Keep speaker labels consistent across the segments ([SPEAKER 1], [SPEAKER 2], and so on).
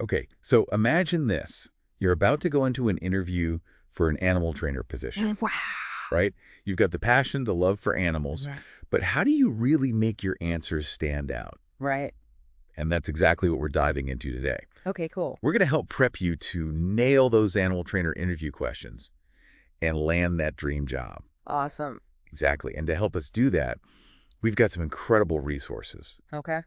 [SPEAKER 1] Okay, so imagine this. You're about to go into an interview for an animal trainer position,
[SPEAKER 2] Wow.
[SPEAKER 1] right? You've got the passion, the love for animals,
[SPEAKER 2] Right.
[SPEAKER 1] but how do you really make your answers stand out?
[SPEAKER 2] Right.
[SPEAKER 1] And that's exactly what we're diving into today.
[SPEAKER 2] Okay, cool.
[SPEAKER 1] We're going to help prep you to nail those animal trainer interview questions and land that dream job.
[SPEAKER 2] Awesome.
[SPEAKER 1] Exactly. And to help us do that, we've got some incredible resources.
[SPEAKER 2] Okay.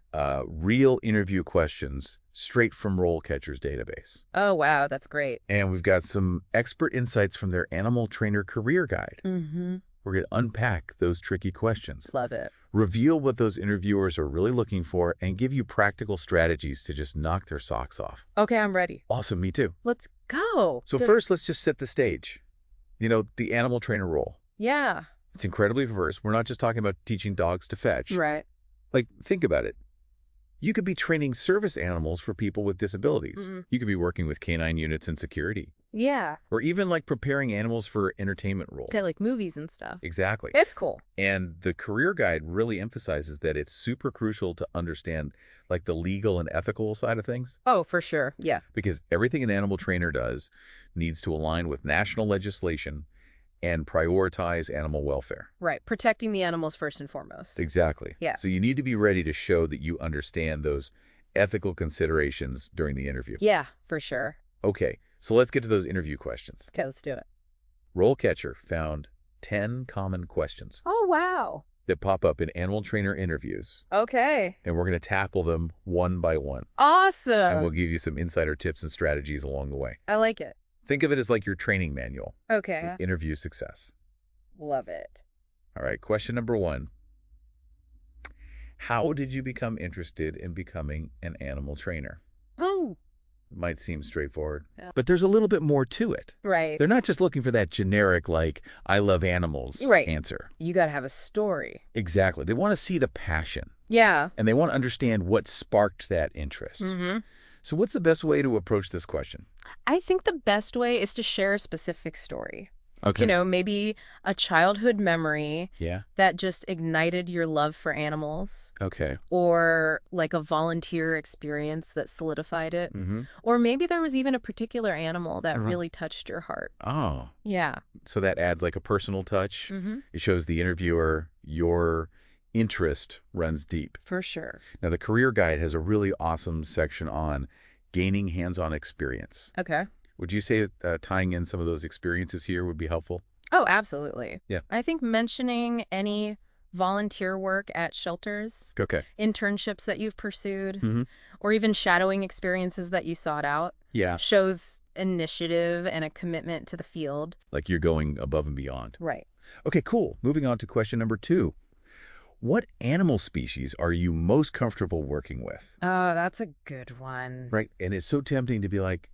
[SPEAKER 1] Real interview questions straight from RoleCatcher's database.
[SPEAKER 2] Oh, wow. That's great.
[SPEAKER 1] And we've got some expert insights from their Animal Trainer Career Guide.
[SPEAKER 2] Mm-hmm.
[SPEAKER 1] We're going to unpack those tricky questions,
[SPEAKER 2] Love it.
[SPEAKER 1] reveal what those interviewers are really looking for, and give you practical strategies to just knock their socks off.
[SPEAKER 2] Okay, I'm ready.
[SPEAKER 1] Awesome, me too.
[SPEAKER 2] Let's go.
[SPEAKER 1] So first, let's just set the stage. You know, the animal trainer role.
[SPEAKER 2] Yeah.
[SPEAKER 1] It's incredibly diverse. We're not just talking about teaching dogs to fetch.
[SPEAKER 2] Right.
[SPEAKER 1] Like, think about it. You could be training service animals for people with disabilities.
[SPEAKER 2] Mm-hmm.
[SPEAKER 1] You could be working with canine units in security.
[SPEAKER 2] Yeah.
[SPEAKER 1] Or even like preparing animals for entertainment roles.
[SPEAKER 2] Okay, like movies and stuff.
[SPEAKER 1] Exactly.
[SPEAKER 2] It's cool.
[SPEAKER 1] And the career guide really emphasizes that it's super crucial to understand like the legal and ethical side of things.
[SPEAKER 2] Oh, for sure. Yeah.
[SPEAKER 1] Because everything an animal trainer does needs to align with national legislation and prioritize animal welfare.
[SPEAKER 2] Right. Protecting the animals first and foremost.
[SPEAKER 1] Exactly.
[SPEAKER 2] Yeah.
[SPEAKER 1] So you need to be ready to show that you understand those ethical considerations during the interview.
[SPEAKER 2] Yeah, for sure.
[SPEAKER 1] Okay, so let's get to those interview questions.
[SPEAKER 2] Okay, let's do it.
[SPEAKER 1] RoleCatcher found 10 common questions
[SPEAKER 2] Oh, wow.
[SPEAKER 1] that pop up in animal trainer interviews,
[SPEAKER 2] Okay.
[SPEAKER 1] and we're going to tackle them one by one.
[SPEAKER 2] Awesome.
[SPEAKER 1] And we'll give you some insider tips and strategies along the way.
[SPEAKER 2] I like it.
[SPEAKER 1] Think of it as like your training manual
[SPEAKER 2] Okay.
[SPEAKER 1] for interview success.
[SPEAKER 2] Love it.
[SPEAKER 1] All right, question number 1. How did you become interested in becoming an animal trainer?
[SPEAKER 2] Oh,
[SPEAKER 1] Might seem straightforward,
[SPEAKER 2] Yeah.
[SPEAKER 1] but there's a little bit more to it.
[SPEAKER 2] right.
[SPEAKER 1] They're not just looking for that generic, like, I love animals
[SPEAKER 2] Right.
[SPEAKER 1] answer.
[SPEAKER 2] You got to have a story.
[SPEAKER 1] Exactly. They want to see the passion,
[SPEAKER 2] Yeah.
[SPEAKER 1] and they want to understand what sparked that interest.
[SPEAKER 2] Mm-hmm.
[SPEAKER 1] So what's the best way to approach this question?
[SPEAKER 2] I think the best way is to share a specific story.
[SPEAKER 1] Okay.
[SPEAKER 2] You know, maybe a childhood memory
[SPEAKER 1] Yeah.
[SPEAKER 2] that just ignited your love for animals,
[SPEAKER 1] Okay.
[SPEAKER 2] or like a volunteer experience that solidified it.
[SPEAKER 1] Mm-hmm.
[SPEAKER 2] Or maybe there was even a particular animal that
[SPEAKER 1] Uh-huh.
[SPEAKER 2] really touched your heart.
[SPEAKER 1] Oh,
[SPEAKER 2] Yeah.
[SPEAKER 1] so that adds like a personal touch.
[SPEAKER 2] Mm-hmm.
[SPEAKER 1] It shows the interviewer your interest runs deep.
[SPEAKER 2] For sure.
[SPEAKER 1] Now, the career guide has a really awesome section on gaining hands-on experience.
[SPEAKER 2] Okay.
[SPEAKER 1] Would you say that tying in some of those experiences here would be helpful?
[SPEAKER 2] Oh, absolutely.
[SPEAKER 1] Yeah.
[SPEAKER 2] I think mentioning any volunteer work at shelters,
[SPEAKER 1] Okay.
[SPEAKER 2] internships that you've pursued,
[SPEAKER 1] Mm-hmm.
[SPEAKER 2] or even shadowing experiences that you sought out
[SPEAKER 1] Yeah.
[SPEAKER 2] shows initiative and a commitment to the field.
[SPEAKER 1] Like you're going above and beyond.
[SPEAKER 2] Right.
[SPEAKER 1] Okay, cool. Moving on to question number 2. What animal species are you most comfortable working with?
[SPEAKER 2] Oh, that's a good one.
[SPEAKER 1] Right? And it's so tempting to be like,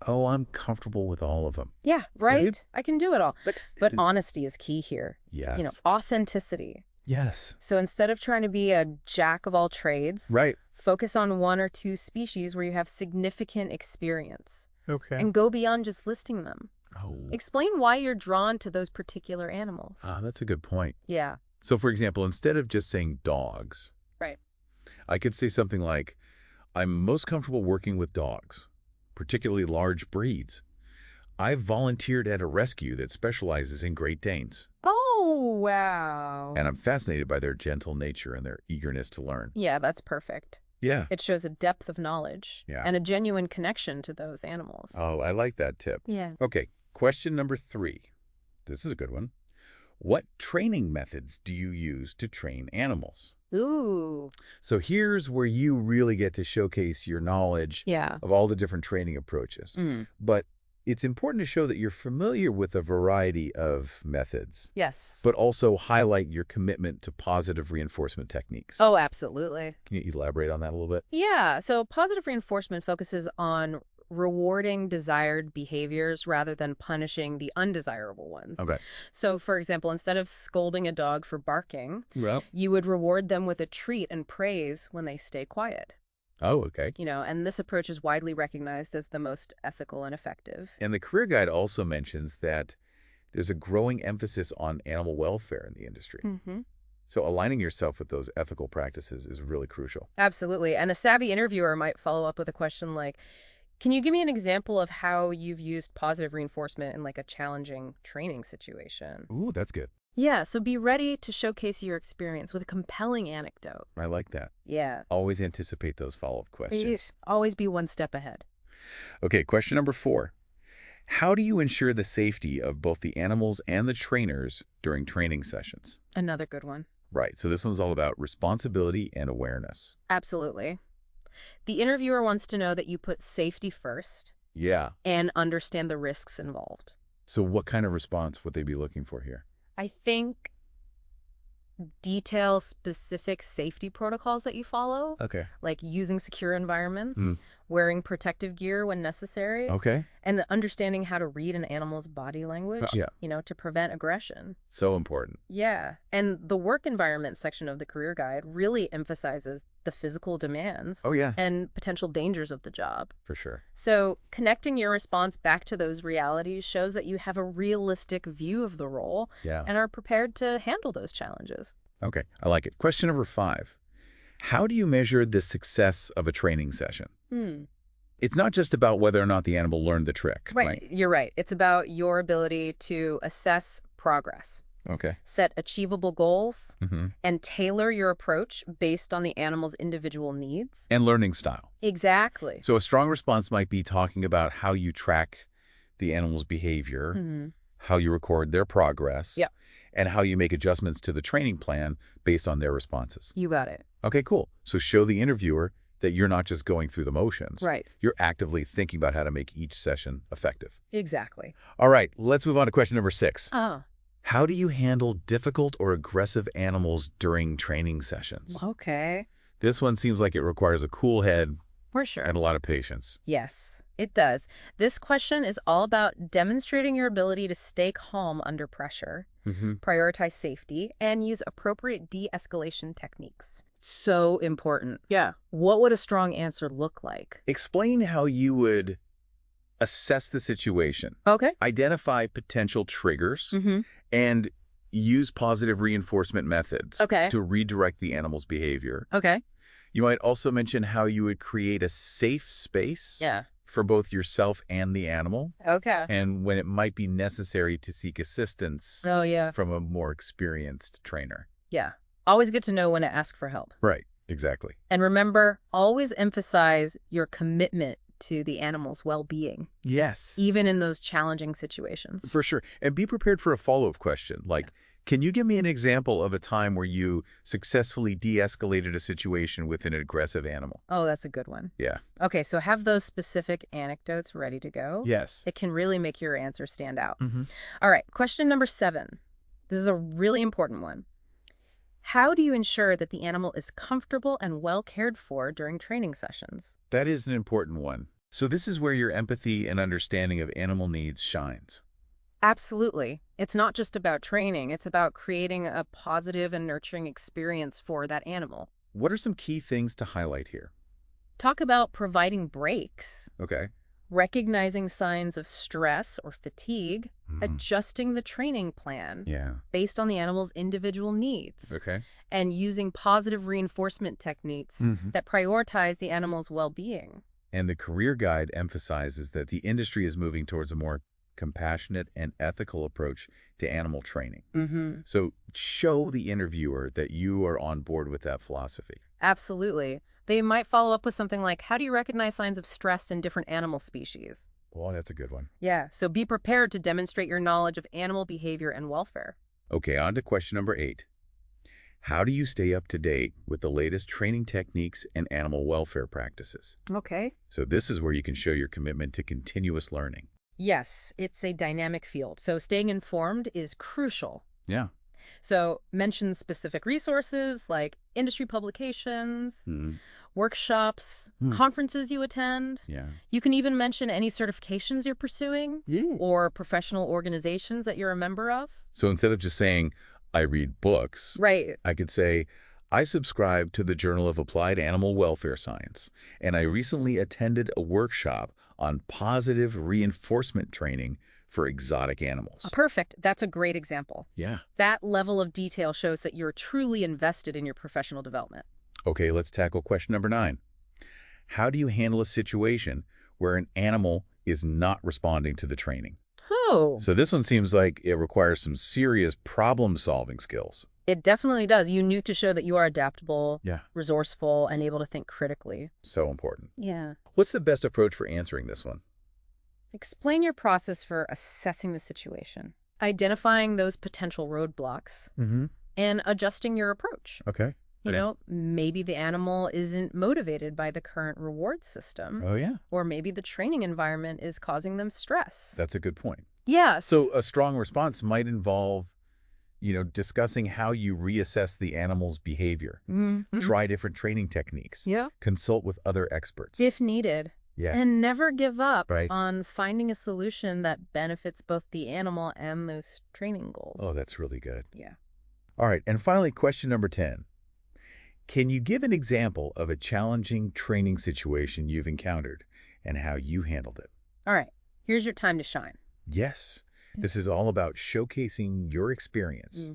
[SPEAKER 1] oh, I'm comfortable with all of them.
[SPEAKER 2] Yeah, right?
[SPEAKER 1] Right?
[SPEAKER 2] I can do it all. But honesty is key here.
[SPEAKER 1] Yes.
[SPEAKER 2] You know, authenticity.
[SPEAKER 1] Yes.
[SPEAKER 2] So instead of trying to be a jack of all trades,
[SPEAKER 1] Right.
[SPEAKER 2] focus on 1 or 2 species where you have significant experience
[SPEAKER 1] Okay.
[SPEAKER 2] and go beyond just listing them.
[SPEAKER 1] Oh,
[SPEAKER 2] Explain why you're drawn to those particular animals.
[SPEAKER 1] that's a good point.
[SPEAKER 2] Yeah.
[SPEAKER 1] So, for example, instead of just saying dogs,
[SPEAKER 2] Right.
[SPEAKER 1] I could say something like, I'm most comfortable working with dogs, particularly large breeds. I've volunteered at a rescue that specializes in Great Danes,
[SPEAKER 2] Oh, wow.
[SPEAKER 1] and I'm fascinated by their gentle nature and their eagerness to learn.
[SPEAKER 2] Yeah, that's perfect.
[SPEAKER 1] Yeah.
[SPEAKER 2] It shows a depth of knowledge
[SPEAKER 1] Yeah.
[SPEAKER 2] and a genuine connection to those animals.
[SPEAKER 1] Oh, I like that tip.
[SPEAKER 2] Yeah.
[SPEAKER 1] Okay, question number 3. This is a good one. What training methods do you use to train animals?
[SPEAKER 2] Ooh.
[SPEAKER 1] So here's where you really get to showcase your knowledge
[SPEAKER 2] Yeah.
[SPEAKER 1] of all the different training approaches.
[SPEAKER 2] Mm.
[SPEAKER 1] But it's important to show that you're familiar with a variety of methods,
[SPEAKER 2] Yes.
[SPEAKER 1] but also highlight your commitment to positive reinforcement techniques.
[SPEAKER 2] Oh, absolutely.
[SPEAKER 1] Can you elaborate on that a little bit?
[SPEAKER 2] Yeah. So positive reinforcement focuses on rewarding desired behaviors rather than punishing the undesirable ones.
[SPEAKER 1] Okay.
[SPEAKER 2] So, for example, instead of scolding a dog for barking,
[SPEAKER 1] Well.
[SPEAKER 2] you would reward them with a treat and praise when they stay quiet.
[SPEAKER 1] Oh, okay.
[SPEAKER 2] You know, and this approach is widely recognized as the most ethical and effective.
[SPEAKER 1] And the career guide also mentions that there's a growing emphasis on animal welfare in the industry.
[SPEAKER 2] Mm-hmm.
[SPEAKER 1] So aligning yourself with those ethical practices is really crucial.
[SPEAKER 2] Absolutely. And a savvy interviewer might follow up with a question like, Can you give me an example of how you've used positive reinforcement in like a challenging training situation?
[SPEAKER 1] Ooh, that's good.
[SPEAKER 2] Yeah, so be ready to showcase your experience with a compelling anecdote.
[SPEAKER 1] I like that.
[SPEAKER 2] Yeah.
[SPEAKER 1] Always anticipate those follow-up questions.
[SPEAKER 2] Always be one step ahead.
[SPEAKER 1] Okay, question number 4. How do you ensure the safety of both the animals and the trainers during training sessions?
[SPEAKER 2] Another good one.
[SPEAKER 1] Right, so this one's all about responsibility and awareness.
[SPEAKER 2] Absolutely. The interviewer wants to know that you put safety first
[SPEAKER 1] Yeah.
[SPEAKER 2] and understand the risks involved.
[SPEAKER 1] So what kind of response would they be looking for here?
[SPEAKER 2] I think detail specific safety protocols that you follow,
[SPEAKER 1] Okay.
[SPEAKER 2] like using secure environments,
[SPEAKER 1] Mm.
[SPEAKER 2] wearing protective gear when necessary,
[SPEAKER 1] Okay.
[SPEAKER 2] and understanding how to read an animal's body language,
[SPEAKER 1] Yeah.
[SPEAKER 2] to prevent aggression.
[SPEAKER 1] So important.
[SPEAKER 2] Yeah. And the work environment section of the career guide really emphasizes the physical demands
[SPEAKER 1] Oh, yeah,
[SPEAKER 2] and potential dangers of the job.
[SPEAKER 1] for sure.
[SPEAKER 2] So connecting your response back to those realities shows that you have a realistic view of the role
[SPEAKER 1] Yeah.
[SPEAKER 2] and are prepared to handle those challenges.
[SPEAKER 1] Okay, I like it. Question number 5. How do you measure the success of a training session? It's not just about whether or not the animal learned the trick, right?
[SPEAKER 2] You're right. It's about your ability to assess progress,
[SPEAKER 1] Okay.
[SPEAKER 2] set achievable goals,
[SPEAKER 1] Mm-hmm.
[SPEAKER 2] and tailor your approach based on the animal's individual needs.
[SPEAKER 1] And learning style.
[SPEAKER 2] Exactly.
[SPEAKER 1] So a strong response might be talking about how you track the animal's behavior,
[SPEAKER 2] Mhm.
[SPEAKER 1] how you record their progress,
[SPEAKER 2] Yep.
[SPEAKER 1] and how you make adjustments to the training plan based on their responses.
[SPEAKER 2] You got it.
[SPEAKER 1] Okay, cool. So show the interviewer that you're not just going through the motions.
[SPEAKER 2] Right.
[SPEAKER 1] You're actively thinking about how to make each session effective.
[SPEAKER 2] Exactly.
[SPEAKER 1] All right, let's move on to question number 6.
[SPEAKER 2] Oh,
[SPEAKER 1] How do you handle difficult or aggressive animals during training sessions?
[SPEAKER 2] okay.
[SPEAKER 1] This one seems like it requires a cool head
[SPEAKER 2] For sure.
[SPEAKER 1] and a lot of patience.
[SPEAKER 2] Yes, it does. This question is all about demonstrating your ability to stay calm under pressure, prioritize safety, and use appropriate de-escalation techniques. So important. Yeah. What would a strong answer look like?
[SPEAKER 1] Explain how you would assess the situation,
[SPEAKER 2] Okay.
[SPEAKER 1] identify potential triggers,
[SPEAKER 2] Mm-hmm.
[SPEAKER 1] and use positive reinforcement methods
[SPEAKER 2] Okay.
[SPEAKER 1] to redirect the animal's behavior.
[SPEAKER 2] Okay.
[SPEAKER 1] You might also mention how you would create a safe space
[SPEAKER 2] Yeah.
[SPEAKER 1] for both yourself and the animal,
[SPEAKER 2] Okay.
[SPEAKER 1] and when it might be necessary to seek assistance
[SPEAKER 2] Oh, yeah.
[SPEAKER 1] from a more experienced trainer.
[SPEAKER 2] Yeah. Always good to know when to ask for help.
[SPEAKER 1] Right, exactly.
[SPEAKER 2] And remember, always emphasize your commitment to the animal's well-being,
[SPEAKER 1] Yes.
[SPEAKER 2] even in those challenging situations.
[SPEAKER 1] For sure. And be prepared for a follow-up question. Like, can you give me an example of a time where you successfully de-escalated a situation with an aggressive animal?
[SPEAKER 2] Oh, that's a good one.
[SPEAKER 1] Yeah.
[SPEAKER 2] Okay, so have those specific anecdotes ready to go.
[SPEAKER 1] Yes.
[SPEAKER 2] It can really make your answer stand out.
[SPEAKER 1] Mm-hmm.
[SPEAKER 2] All right, question number 7. This is a really important one. How do you ensure that the animal is comfortable and well cared for during training sessions?
[SPEAKER 1] That is an important one. So this is where your empathy and understanding of animal needs shines.
[SPEAKER 2] Absolutely. It's not just about training. It's about creating a positive and nurturing experience for that animal.
[SPEAKER 1] What are some key things to highlight here?
[SPEAKER 2] Talk about providing breaks,
[SPEAKER 1] Okay.
[SPEAKER 2] recognizing signs of stress or fatigue,
[SPEAKER 1] Mhm.
[SPEAKER 2] adjusting the training plan
[SPEAKER 1] Yeah.
[SPEAKER 2] based on the animal's individual needs,
[SPEAKER 1] Okay.
[SPEAKER 2] and using positive reinforcement techniques
[SPEAKER 1] Mhm.
[SPEAKER 2] that prioritize the animal's well-being.
[SPEAKER 1] And the career guide emphasizes that the industry is moving towards a more compassionate and ethical approach to animal training.
[SPEAKER 2] Mm-hmm.
[SPEAKER 1] So show the interviewer that you are on board with that philosophy.
[SPEAKER 2] Absolutely. They might follow up with something like, how do you recognize signs of stress in different animal species?
[SPEAKER 1] Well, that's a good one.
[SPEAKER 2] Yeah, so be prepared to demonstrate your knowledge of animal behavior and welfare.
[SPEAKER 1] Okay, on to question number 8. How do you stay up to date with the latest training techniques and animal welfare practices?
[SPEAKER 2] Okay.
[SPEAKER 1] So this is where you can show your commitment to continuous learning.
[SPEAKER 2] Yes, it's a dynamic field, so staying informed is crucial.
[SPEAKER 1] Yeah.
[SPEAKER 2] So mention specific resources like industry publications,
[SPEAKER 1] Mm-hmm.
[SPEAKER 2] workshops, conferences you attend.
[SPEAKER 1] Yeah.
[SPEAKER 2] You can even mention any certifications you're pursuing or professional organizations that you're a member of.
[SPEAKER 1] So instead of just saying, I read books,
[SPEAKER 2] Right.
[SPEAKER 1] I could say, I subscribe to the Journal of Applied Animal Welfare Science, and I recently attended a workshop on positive reinforcement training for exotic animals.
[SPEAKER 2] Perfect. That's a great example.
[SPEAKER 1] Yeah.
[SPEAKER 2] That level of detail shows that you're truly invested in your professional development.
[SPEAKER 1] Okay, let's tackle question number 9. How do you handle a situation where an animal is not responding to the training.
[SPEAKER 2] Oh.
[SPEAKER 1] So this one seems like it requires some serious problem-solving skills.
[SPEAKER 2] It definitely does. You need to show that you are adaptable,
[SPEAKER 1] Yeah.
[SPEAKER 2] resourceful, and able to think critically.
[SPEAKER 1] So important.
[SPEAKER 2] Yeah.
[SPEAKER 1] What's the best approach for answering this one?
[SPEAKER 2] Explain your process for assessing the situation, identifying those potential roadblocks, and adjusting your approach.
[SPEAKER 1] Okay.
[SPEAKER 2] You know, maybe the animal isn't motivated by the current reward system.
[SPEAKER 1] Oh, yeah.
[SPEAKER 2] Or maybe the training environment is causing them stress.
[SPEAKER 1] That's a good point.
[SPEAKER 2] Yeah.
[SPEAKER 1] So a strong response might involve, discussing how you reassess the animal's behavior, try different training techniques, consult with other experts.
[SPEAKER 2] If needed.
[SPEAKER 1] Yeah.
[SPEAKER 2] And never give up
[SPEAKER 1] Right.
[SPEAKER 2] on finding a solution that benefits both the animal and those training goals.
[SPEAKER 1] Oh, that's really good.
[SPEAKER 2] Yeah.
[SPEAKER 1] All right. And finally, question number 10. Can you give an example of a challenging training situation you've encountered and how you handled it?
[SPEAKER 2] All right. Here's your time to shine.
[SPEAKER 1] Yes. This is all about showcasing your experience,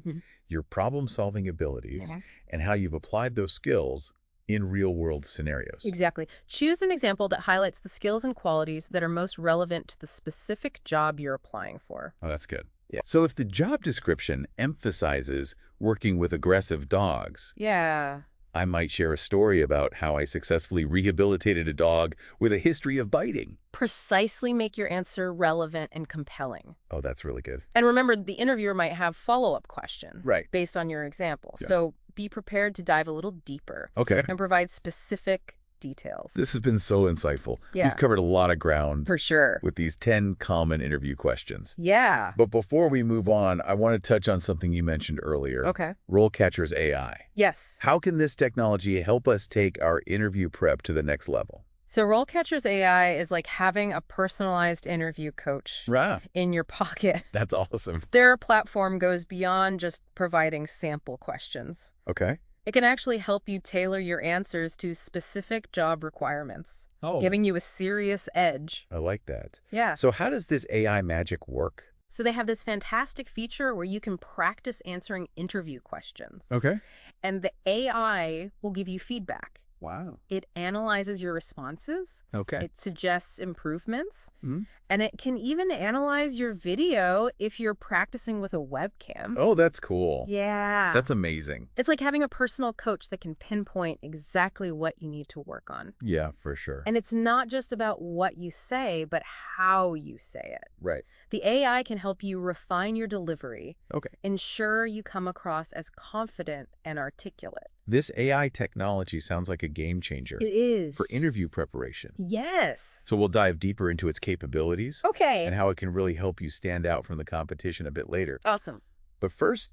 [SPEAKER 1] your problem-solving abilities, and how you've applied those skills in real-world scenarios.
[SPEAKER 2] Exactly. Choose an example that highlights the skills and qualities that are most relevant to the specific job you're applying for.
[SPEAKER 1] Oh, that's good. Yeah. So if the job description emphasizes working with aggressive dogs,
[SPEAKER 2] Yeah.
[SPEAKER 1] I might share a story about how I successfully rehabilitated a dog with a history of biting.
[SPEAKER 2] Precisely make your answer relevant and compelling.
[SPEAKER 1] Oh, that's really good.
[SPEAKER 2] And remember, the interviewer might have follow-up questions based on your example.
[SPEAKER 1] Yeah.
[SPEAKER 2] So be prepared to dive a little deeper
[SPEAKER 1] Okay.
[SPEAKER 2] and provide specific details.
[SPEAKER 1] This has been so insightful.
[SPEAKER 2] Yeah.
[SPEAKER 1] We've covered a lot of ground
[SPEAKER 2] For sure.
[SPEAKER 1] with these 10 common interview questions.
[SPEAKER 2] Yeah.
[SPEAKER 1] But before we move on, I want to touch on something you mentioned earlier.
[SPEAKER 2] Okay.
[SPEAKER 1] RoleCatcher's AI.
[SPEAKER 2] Yes.
[SPEAKER 1] How can this technology help us take our interview prep to the next level?
[SPEAKER 2] So RoleCatcher's AI is like having a personalized interview coach
[SPEAKER 1] Right.
[SPEAKER 2] in your pocket.
[SPEAKER 1] That's awesome.
[SPEAKER 2] Their platform goes beyond just providing sample questions.
[SPEAKER 1] Okay.
[SPEAKER 2] It can actually help you tailor your answers to specific job requirements,
[SPEAKER 1] Oh,
[SPEAKER 2] giving you a serious edge.
[SPEAKER 1] I like that.
[SPEAKER 2] Yeah.
[SPEAKER 1] So how does this AI magic work?
[SPEAKER 2] So they have this fantastic feature where you can practice answering interview questions.
[SPEAKER 1] Okay.
[SPEAKER 2] And the AI will give you feedback.
[SPEAKER 1] Wow.
[SPEAKER 2] It analyzes your responses.
[SPEAKER 1] Okay.
[SPEAKER 2] It suggests improvements.
[SPEAKER 1] Mhm.
[SPEAKER 2] And it can even analyze your video if you're practicing with a webcam.
[SPEAKER 1] Oh, that's cool.
[SPEAKER 2] Yeah.
[SPEAKER 1] That's amazing.
[SPEAKER 2] It's like having a personal coach that can pinpoint exactly what you need to work on.
[SPEAKER 1] Yeah, for sure.
[SPEAKER 2] And it's not just about what you say, but how you say it.
[SPEAKER 1] Right.
[SPEAKER 2] The AI can help you refine your delivery,
[SPEAKER 1] Okay.
[SPEAKER 2] ensure you come across as confident and articulate.
[SPEAKER 1] This AI technology sounds like a game changer
[SPEAKER 2] It is.
[SPEAKER 1] for interview preparation.
[SPEAKER 2] Yes.
[SPEAKER 1] So we'll dive deeper into its capabilities
[SPEAKER 2] Okay.
[SPEAKER 1] and how it can really help you stand out from the competition a bit later.
[SPEAKER 2] Awesome.
[SPEAKER 1] But first,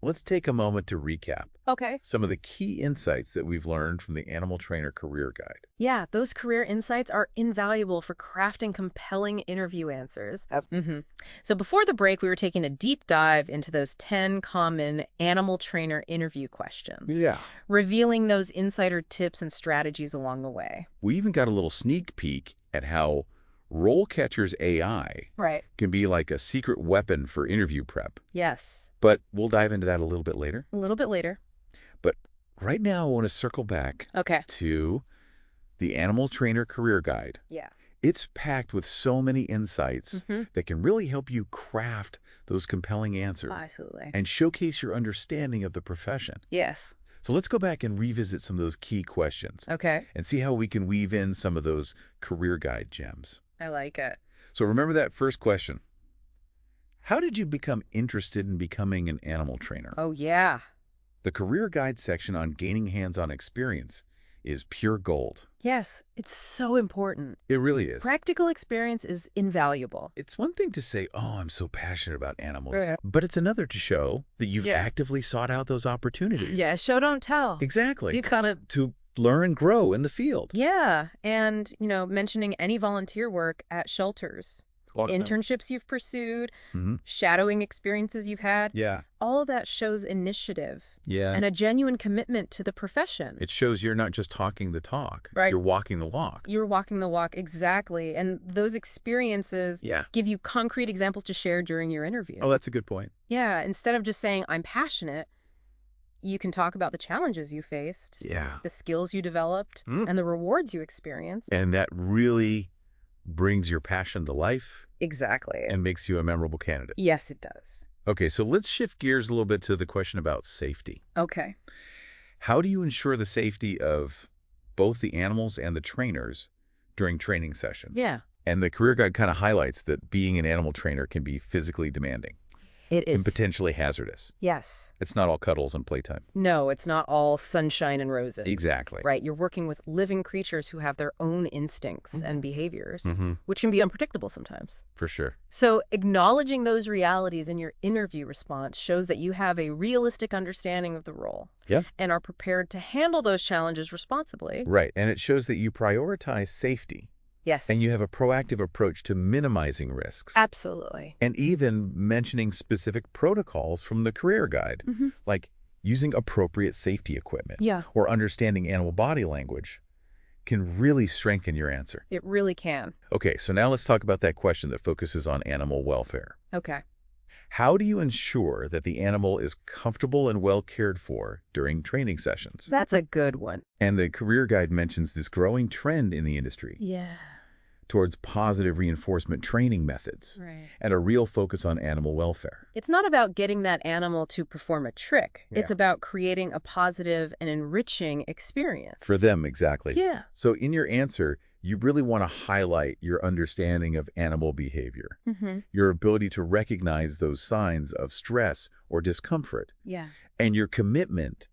[SPEAKER 1] let's take a moment to recap
[SPEAKER 2] Okay.
[SPEAKER 1] some of the key insights that we've learned from the Animal Trainer Career Guide.
[SPEAKER 2] Yeah, those career insights are invaluable for crafting compelling interview answers. So before the break, we were taking a deep dive into those 10 common animal trainer interview questions, revealing those insider tips and strategies along the way.
[SPEAKER 1] We even got a little sneak peek at how RoleCatcher's AI
[SPEAKER 2] Right.
[SPEAKER 1] can be like a secret weapon for interview prep.
[SPEAKER 2] Yes.
[SPEAKER 1] But we'll dive into that a little bit later.
[SPEAKER 2] A little bit later.
[SPEAKER 1] But right now, I want to circle back
[SPEAKER 2] Okay.
[SPEAKER 1] to the Animal Trainer Career Guide.
[SPEAKER 2] Yeah.
[SPEAKER 1] It's packed with so many insights that can really help you craft those compelling answers
[SPEAKER 2] Absolutely.
[SPEAKER 1] and showcase your understanding of the profession.
[SPEAKER 2] Yes.
[SPEAKER 1] So let's go back and revisit some of those key questions
[SPEAKER 2] Okay.
[SPEAKER 1] and see how we can weave in some of those career guide gems.
[SPEAKER 2] I like it.
[SPEAKER 1] So remember that first question. How did you become interested in becoming an animal trainer?
[SPEAKER 2] Oh, yeah.
[SPEAKER 1] The career guide section on gaining hands-on experience is pure gold.
[SPEAKER 2] Yes, it's so important.
[SPEAKER 1] It really is.
[SPEAKER 2] Practical experience is invaluable.
[SPEAKER 1] It's one thing to say, oh, I'm so passionate about animals,
[SPEAKER 2] Yeah.
[SPEAKER 1] but it's another to show that you've
[SPEAKER 2] Yeah.
[SPEAKER 1] actively sought out those opportunities.
[SPEAKER 2] Yeah, show don't tell.
[SPEAKER 1] Exactly.
[SPEAKER 2] You gotta...
[SPEAKER 1] To learn and grow in the field.
[SPEAKER 2] Yeah, and, mentioning any volunteer work at shelters, internships you've pursued, shadowing experiences you've had,
[SPEAKER 1] Yeah.
[SPEAKER 2] all of that shows initiative
[SPEAKER 1] Yeah.
[SPEAKER 2] and a genuine commitment to the profession.
[SPEAKER 1] It shows you're not just talking the talk.
[SPEAKER 2] Right.
[SPEAKER 1] You're walking the walk.
[SPEAKER 2] You're walking the walk, exactly. And those experiences
[SPEAKER 1] Yeah.
[SPEAKER 2] give you concrete examples to share during your interview.
[SPEAKER 1] Oh, that's a good point.
[SPEAKER 2] Yeah, instead of just saying, I'm passionate, you can talk about the challenges you faced,
[SPEAKER 1] Yeah.
[SPEAKER 2] the skills you developed, and the rewards you experienced.
[SPEAKER 1] And that really brings your passion to life
[SPEAKER 2] Exactly.
[SPEAKER 1] and makes you a memorable candidate.
[SPEAKER 2] Yes, it does.
[SPEAKER 1] Okay, so let's shift gears a little bit to the question about safety.
[SPEAKER 2] Okay.
[SPEAKER 1] How do you ensure the safety of both the animals and the trainers during training sessions?
[SPEAKER 2] Yeah.
[SPEAKER 1] And the career guide kind of highlights that being an animal trainer can be physically demanding
[SPEAKER 2] It
[SPEAKER 1] and
[SPEAKER 2] is.
[SPEAKER 1] potentially hazardous.
[SPEAKER 2] Yes.
[SPEAKER 1] It's not all cuddles and playtime.
[SPEAKER 2] No, it's not all sunshine and roses.
[SPEAKER 1] Exactly.
[SPEAKER 2] Right? You're working with living creatures who have their own instincts and behaviors,
[SPEAKER 1] Mm-hmm.
[SPEAKER 2] which can be unpredictable sometimes.
[SPEAKER 1] For sure.
[SPEAKER 2] So acknowledging those realities in your interview response shows that you have a realistic understanding of the role.
[SPEAKER 1] Yeah.
[SPEAKER 2] And are prepared to handle those challenges responsibly.
[SPEAKER 1] Right, and it shows that you prioritize safety.
[SPEAKER 2] Yes.
[SPEAKER 1] And you have a proactive approach to minimizing risks.
[SPEAKER 2] Absolutely.
[SPEAKER 1] And even mentioning specific protocols from the career guide, like using appropriate safety equipment
[SPEAKER 2] Yeah.
[SPEAKER 1] or understanding animal body language, can really strengthen your answer.
[SPEAKER 2] It really can.
[SPEAKER 1] Okay, so now let's talk about that question that focuses on animal welfare.
[SPEAKER 2] Okay.
[SPEAKER 1] How do you ensure that the animal is comfortable and well cared for during training sessions?
[SPEAKER 2] That's a good one.
[SPEAKER 1] And the career guide mentions this growing trend in the industry
[SPEAKER 2] Yeah.
[SPEAKER 1] towards positive reinforcement training methods
[SPEAKER 2] Right.
[SPEAKER 1] and a real focus on animal welfare.
[SPEAKER 2] It's not about getting that animal to perform a trick.
[SPEAKER 1] Yeah.
[SPEAKER 2] It's about creating a positive and enriching experience.
[SPEAKER 1] For them, exactly.
[SPEAKER 2] Yeah.
[SPEAKER 1] So in your answer, you really want to highlight your understanding of animal behavior, your ability to recognize those signs of stress or discomfort,
[SPEAKER 2] Yeah.
[SPEAKER 1] and your commitment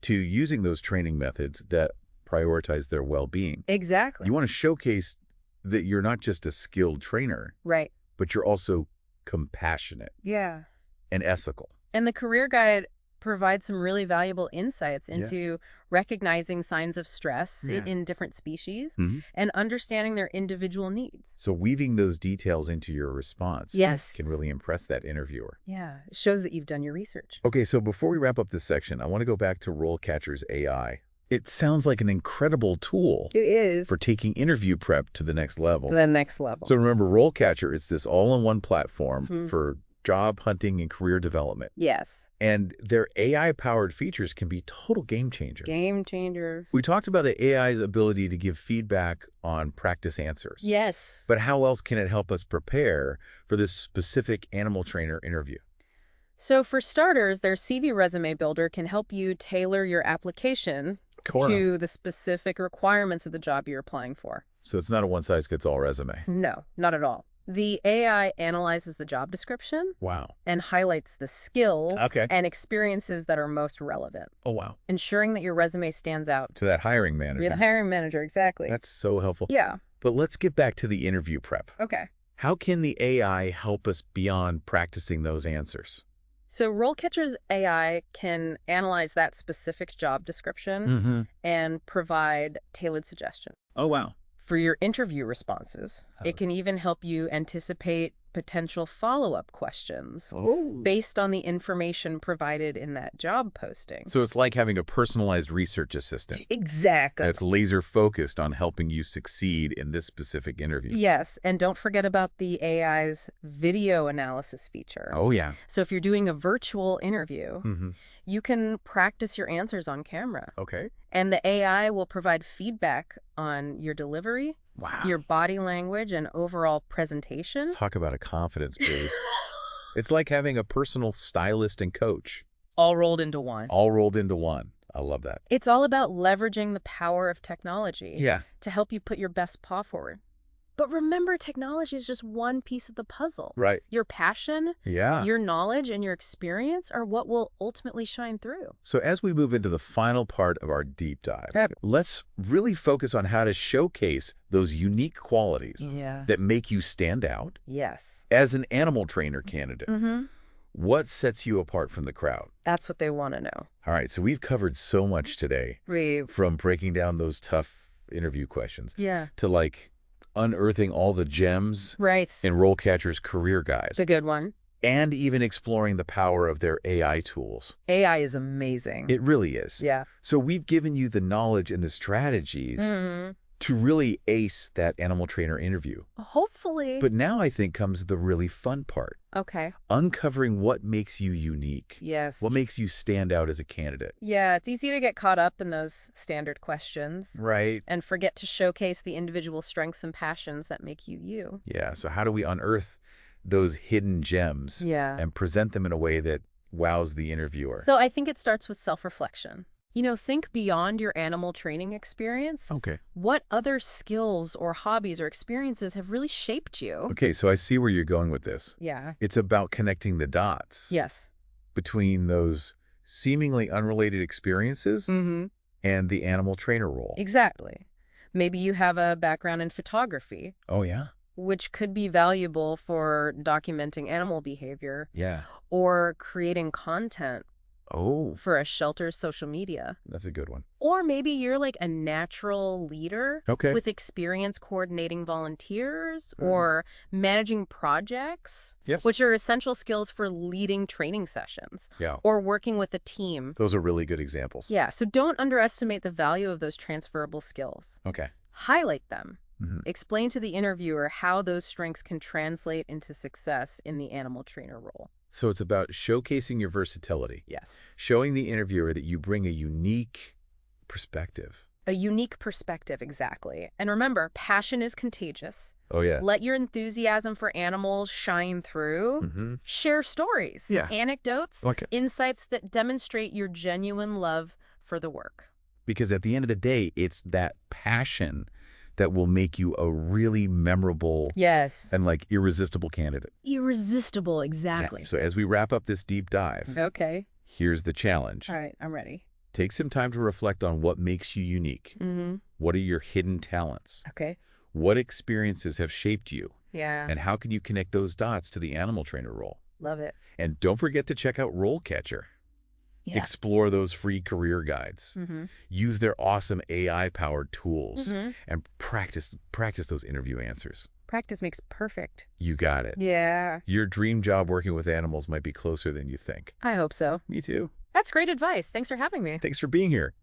[SPEAKER 1] to using those training methods that prioritize their well-being.
[SPEAKER 2] Exactly.
[SPEAKER 1] You want to showcase that you're not just a skilled trainer,
[SPEAKER 2] Right.
[SPEAKER 1] but you're also compassionate
[SPEAKER 2] Yeah.
[SPEAKER 1] and ethical.
[SPEAKER 2] And the career guide provides some really valuable insights into recognizing signs of stress in different species and understanding their individual needs.
[SPEAKER 1] So weaving those details into your response can really impress that interviewer.
[SPEAKER 2] Yeah. It shows that you've done your research.
[SPEAKER 1] Okay, so before we wrap up this section, I want to go back to RoleCatcher's AI. It sounds like an incredible tool
[SPEAKER 2] It is.
[SPEAKER 1] for taking interview prep to the next level.
[SPEAKER 2] The next level.
[SPEAKER 1] So remember, RoleCatcher is this all-in-one platform for job hunting and career development.
[SPEAKER 2] Yes.
[SPEAKER 1] And their AI-powered features can be total game changer.
[SPEAKER 2] Game changer.
[SPEAKER 1] We talked about the AI's ability to give feedback on practice answers.
[SPEAKER 2] Yes.
[SPEAKER 1] But how else can it help us prepare for this specific animal trainer interview?
[SPEAKER 2] So for starters, their CV resume builder can help you tailor your application to the specific requirements of the job you're applying for.
[SPEAKER 1] So it's not a one-size-fits-all resume.
[SPEAKER 2] No, not at all. The AI analyzes the job description and highlights the skills and experiences that are most relevant.
[SPEAKER 1] Oh, wow.
[SPEAKER 2] Ensuring that your resume stands out.
[SPEAKER 1] To that hiring manager.
[SPEAKER 2] You're the hiring manager, exactly.
[SPEAKER 1] That's so helpful.
[SPEAKER 2] Yeah.
[SPEAKER 1] But let's get back to the interview prep.
[SPEAKER 2] Okay.
[SPEAKER 1] How can the AI help us beyond practicing those answers?
[SPEAKER 2] So RoleCatcher's AI can analyze that specific job description and provide tailored suggestions.
[SPEAKER 1] Oh, wow.
[SPEAKER 2] For your interview responses, it can even help you anticipate potential follow-up questions based on the information provided in that job posting.
[SPEAKER 1] So it's like having a personalized research assistant.
[SPEAKER 2] Exactly.
[SPEAKER 1] That's laser focused on helping you succeed in this specific interview.
[SPEAKER 2] Yes, and don't forget about the AI's video analysis feature.
[SPEAKER 1] Oh, yeah.
[SPEAKER 2] So if you're doing a virtual interview, you can practice your answers on camera.
[SPEAKER 1] Okay.
[SPEAKER 2] And the AI will provide feedback on your delivery, your body language, and overall presentation.
[SPEAKER 1] Talk about a confidence boost. It's like having a personal stylist and coach.
[SPEAKER 2] All rolled into one.
[SPEAKER 1] All rolled into one. I love that.
[SPEAKER 2] It's all about leveraging the power of technology to help you put your best paw forward. But remember, technology is just one piece of the puzzle.
[SPEAKER 1] Right.
[SPEAKER 2] Your passion, your knowledge, and your experience are what will ultimately shine through.
[SPEAKER 1] So as we move into the final part of our deep dive, let's really focus on how to showcase those unique qualities that make you stand out.
[SPEAKER 2] Yes.
[SPEAKER 1] As an animal trainer candidate, what sets you apart from the crowd?
[SPEAKER 2] That's what they want to know.
[SPEAKER 1] All right, so we've covered so much today. From breaking down those tough interview questions to like unearthing all the gems in RoleCatcher's career guide.
[SPEAKER 2] It's a good one.
[SPEAKER 1] And even exploring the power of their AI tools.
[SPEAKER 2] AI is amazing.
[SPEAKER 1] It really is.
[SPEAKER 2] Yeah.
[SPEAKER 1] So we've given you the knowledge and the strategies, to really ace that animal trainer interview.
[SPEAKER 2] Hopefully.
[SPEAKER 1] But now I think comes the really fun part.
[SPEAKER 2] Okay.
[SPEAKER 1] Uncovering what makes you unique.
[SPEAKER 2] Yes.
[SPEAKER 1] What makes you stand out as a candidate.
[SPEAKER 2] Yeah, it's easy to get caught up in those standard questions.
[SPEAKER 1] Right.
[SPEAKER 2] And forget to showcase the individual strengths and passions that make you you.
[SPEAKER 1] Yeah, so how do we unearth those hidden gems and present them in a way that wows the interviewer?
[SPEAKER 2] So I think it starts with self-reflection. Think beyond your animal training experience.
[SPEAKER 1] Okay.
[SPEAKER 2] What other skills or hobbies or experiences have really shaped you?
[SPEAKER 1] Okay, so I see where you're going with this.
[SPEAKER 2] Yeah.
[SPEAKER 1] It's about connecting the dots
[SPEAKER 2] Yes.
[SPEAKER 1] between those seemingly unrelated experiences and the animal trainer role.
[SPEAKER 2] Exactly. Maybe you have a background in photography.
[SPEAKER 1] Oh, yeah?
[SPEAKER 2] Which could be valuable for documenting animal behavior.
[SPEAKER 1] Yeah.
[SPEAKER 2] Or creating content.
[SPEAKER 1] Oh.
[SPEAKER 2] For a shelter's social media.
[SPEAKER 1] That's a good one.
[SPEAKER 2] Or maybe you're like a natural leader with experience coordinating volunteers or managing projects, which are essential skills for leading training sessions or working with a team.
[SPEAKER 1] Those are really good examples.
[SPEAKER 2] Yeah, so don't underestimate the value of those transferable skills.
[SPEAKER 1] Okay.
[SPEAKER 2] Highlight them. Explain to the interviewer how those strengths can translate into success in the animal trainer role.
[SPEAKER 1] So it's about showcasing your versatility.
[SPEAKER 2] Yes.
[SPEAKER 1] Showing the interviewer that you bring a unique perspective.
[SPEAKER 2] A unique perspective, exactly. And remember, passion is contagious.
[SPEAKER 1] Oh, yeah.
[SPEAKER 2] Let your enthusiasm for animals shine through. Share stories, anecdotes, insights that demonstrate your genuine love for the work.
[SPEAKER 1] Because at the end of the day, it's that passion that will make you a really memorable and like irresistible candidate.
[SPEAKER 2] Irresistible, exactly.
[SPEAKER 1] Yeah. So as we wrap up this deep dive, here's the challenge.
[SPEAKER 2] All right, I'm ready.
[SPEAKER 1] Take some time to reflect on what makes you unique. What are your hidden talents?
[SPEAKER 2] Okay.
[SPEAKER 1] What experiences have shaped you?
[SPEAKER 2] Yeah.
[SPEAKER 1] And how can you connect those dots to the animal trainer role?
[SPEAKER 2] Love it.
[SPEAKER 1] And don't forget to check out RoleCatcher. Yeah. Explore those free career guides. Use their awesome AI-powered tools and practice those interview answers.
[SPEAKER 2] Practice makes perfect.
[SPEAKER 1] You got it.
[SPEAKER 2] Yeah.
[SPEAKER 1] Your dream job working with animals might be closer than you think.
[SPEAKER 2] I hope so.
[SPEAKER 1] Me too.
[SPEAKER 2] That's great advice. Thanks for having me.
[SPEAKER 1] Thanks for being here.